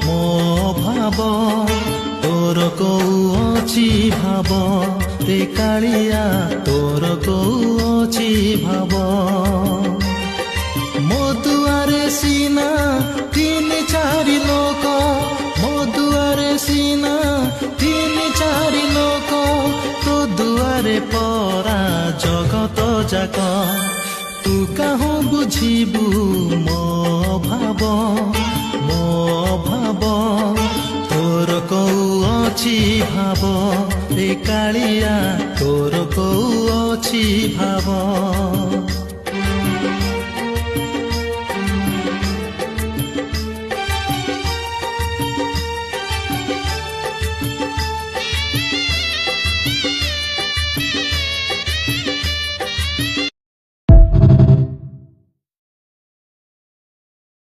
ମୋ ଭାବ ତୋର କୋଉ ଅଛି ଭାବ ରେ କାଳିଆ ତୋର କୋଉ ଅଛି ଭାବ ମୋ ଦୁଆରେ ସିନା ତିନି ଚାରି ଲୋକ ମୋ ଦୁଆରେ ସିନା ତିନି ଚାରି ଲୋକ ତୋ ଦୁଆରେ ପରା ଜଗତ ଯାକ ତୁ କାହୁଁ ବୁଝିବୁ ମୋ ଭାବ ତୋର କୋଉ ଅଛି ଭାବ ରେ କାଳିଆ ତୋର କୋଉ ଅଛି ଭାବ